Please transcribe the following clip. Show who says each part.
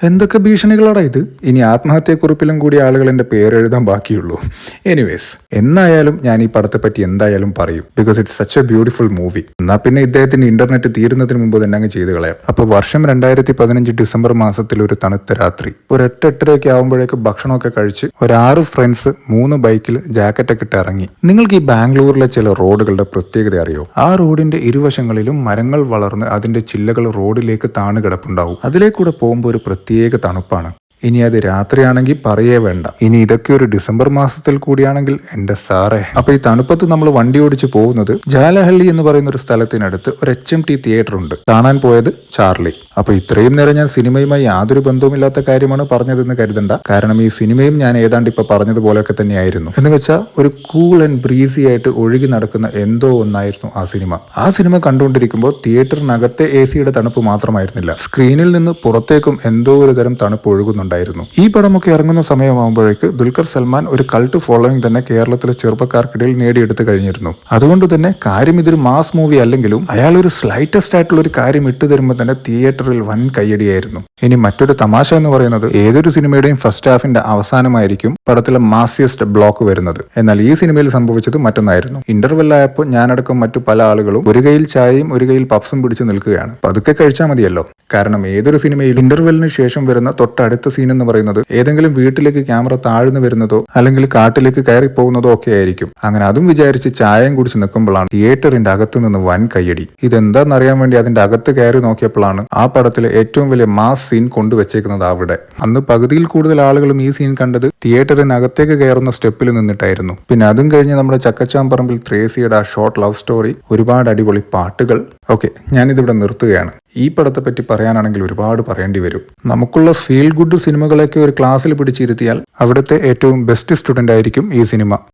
Speaker 1: എന്തൊക്കെ ഭീഷണികളാടാ ഇത്? ഇനി ആത്മഹത്യക്കുറിപ്പിലും കൂടി ആളുകൾ എന്റെ പേരെഴുതാൻ ബാക്കിയുള്ളൂ. എനിവേസ്, എന്നായാലും ഞാൻ ഈ പടത്തെ പറ്റി എന്തായാലും പറയും. Because it's such A beautiful movie. എന്നാ പിന്നെ ഇദ്ദേഹത്തിന്റെ ഇന്റർനെറ്റ് തീരുന്നതിന് മുമ്പ് തന്നെ അങ്ങ് ചെയ്ത് കളയാം. അപ്പൊ വർഷം 2015 ഡിസംബർ മാസത്തിൽ ഒരു തണുത്ത രാത്രി ഒരു 8-8:30 ആവുമ്പോഴേക്ക് ഭക്ഷണമൊക്കെ കഴിച്ച് ഒരു 6 ഫ്രണ്ട്സ് 3 ബൈക്കിൽ ജാക്കറ്റൊക്കെ ഇട്ട് ഇറങ്ങി. നിങ്ങൾക്ക് ഈ ബാംഗ്ലൂരിലെ ചില റോഡുകളുടെ പ്രത്യേകത അറിയോ? ആ റോഡിന്റെ ഇരുവശങ്ങളിലും മരങ്ങൾ വളർന്ന് അതിന്റെ ചില്ലകൾ റോഡിലേക്ക് താണു കിടപ്പുണ്ടാവും. അതിലേക്കൂടെ പോകുമ്പോൾ ഒരു പ്രത്യേക തണുപ്പാണ്. ഇനി അത് രാത്രിയാണെങ്കിൽ പറയേ വേണ്ട. ഇനി ഇതൊക്കെ ഒരു ഡിസംബർ മാസത്തിൽ കൂടിയാണെങ്കിൽ എന്റെ സാറേ. അപ്പൊ ഈ തണുപ്പത്ത് നമ്മൾ വണ്ടി ഓടിച്ച് പോകുന്നത് ജാലഹള്ളി എന്ന് പറയുന്ന ഒരു സ്ഥലത്തിനടുത്ത് ഒരു HMT തിയേറ്റർ ഉണ്ട്. കാണാൻ പോയത് ചാർലി. അപ്പൊ ഇത്രയും നേരം ഞാൻ സിനിമയുമായി യാതൊരു ബന്ധവുമില്ലാത്ത കാര്യമാണ് പറഞ്ഞതെന്ന് കരുതണ്ട. കാരണം ഈ സിനിമയും ഞാൻ ഏതാണ്ട് ഇപ്പൊ പറഞ്ഞതുപോലെയൊക്കെ തന്നെയായിരുന്നു. എന്ന് വെച്ചാൽ ഒരു കൂൾ ആൻഡ് ബ്രീസി ആയിട്ട് ഒഴുകി നടക്കുന്ന എന്തോ ഒന്നായിരുന്നു ആ സിനിമ. ആ സിനിമ കണ്ടുകൊണ്ടിരിക്കുമ്പോൾ തിയേറ്ററിനകത്തെ AC-യുടെ തണുപ്പ് മാത്രമായിരുന്നില്ല, സ്ക്രീനിൽ നിന്ന് പുറത്തേക്കും എന്തോ ഒരു തരം തണുപ്പ് ഒഴുകുന്നുണ്ടായിരുന്നു. ഈ പടമൊക്കെ ഇറങ്ങുന്ന സമയമാകുമ്പോഴേക്ക് ദുൽഖർ സൽമാൻ ഒരു കൾട്ട് ഫോളോയിങ് തന്നെ കേരളത്തിലെ ചെറുപ്പക്കാർക്കിടയിൽ നേടിയെടുത്ത് കഴിഞ്ഞിരുന്നു. അതുകൊണ്ട് തന്നെ കാര്യം ഇതൊരു മാസ് മൂവി അല്ലെങ്കിലും അയാൾ ഒരു സ്ലൈറ്റസ്റ്റ് ആയിട്ടുള്ള ഒരു കാര്യം ഇട്ടു തരുമ്പോൾ തന്നെ തിയേറ്ററിൽ വൻ കയ്യടിയായിരുന്നു. ഇനി മറ്റൊരു തമാശ എന്ന് പറയുന്നത് ഏതൊരു സിനിമയുടെയും ഫസ്റ്റ് ഹാഫിന്റെ അവസാനമായിരിക്കും പടത്തിലെ മാസിയസ്റ്റ് ബ്ലോക്ക് വരുന്നത്. എന്നാൽ ഈ സിനിമയിൽ സംഭവിച്ചത് മറ്റൊന്നായിരുന്നു. ഇന്റർവെല്ലായപ്പോൾ ഞാനടക്കം മറ്റു പല ആളുകളും ഒരു കൈയിൽ ചായയും ഒരു കൈയിൽ പഫ്സും പിടിച്ച് നിൽക്കുകയാണ്. പതുക്കെ കഴിച്ചാൽ മതിയല്ലോ. കാരണം ഏതൊരു സിനിമയിൽ ഇന്റർവെല്ലിന് ശേഷം വരുന്ന തൊട്ടടുത്ത സീൻ എന്ന് പറയുന്നത് ഏതെങ്കിലും വീട്ടിലേക്ക് ക്യാമറ താഴ്ന്നു വരുന്നതോ അല്ലെങ്കിൽ കാട്ടിലേക്ക് കയറി പോകുന്നതോ ഒക്കെ ആയിരിക്കും. അങ്ങനെ അതും വിചാരിച്ച് ചായയും കുടിച്ച് നിൽക്കുമ്പോഴാണ് തിയേറ്ററിന്റെ അകത്ത് നിന്ന് വൻ കയ്യടി. ഇതെന്താണെന്നറിയാൻ വേണ്ടി അതിന്റെ അകത്ത് കയറി നോക്കിയപ്പോഴാണ് ആ പടത്തിലെ ഏറ്റവും വലിയ മാസ് സീൻ കൊണ്ടുവച്ചേക്കുന്നത് അവിടെ. അന്ന് പകുതിയിൽ കൂടുതൽ ആളുകളും ഈ സീൻ കണ്ടത് തിയേറ്ററിനകത്തേക്ക് കയറുന്ന സ്റ്റെപ്പിൽ നിന്നിട്ടായിരുന്നു. പിന്നെ അതും കഴിഞ്ഞ് നമ്മുടെ ചക്കച്ചാമ്പറമ്പിൽ ത്രേസിയുടെ ആ ഷോർട്ട് ലവ് സ്റ്റോറി, ഒരുപാട് അടിപൊളി പാട്ടുകൾ. ഓക്കെ, ഞാനിതിവിടെ നിർത്തുകയാണ്. ഈ പടത്തെ പറ്റി പറയാനാണെങ്കിൽ ഒരുപാട് പറയേണ്ടി വരും. നമുക്കുള്ള ഫീൽ ഗുഡ് സിനിമകളൊക്കെ ഒരു ക്ലാസ്സിൽ പിടിച്ചിരുത്തിയാൽ അവിടുത്തെ ഏറ്റവും ബെസ്റ്റ് സ്റ്റുഡന്റ് ആയിരിക്കും ഈ സിനിമ.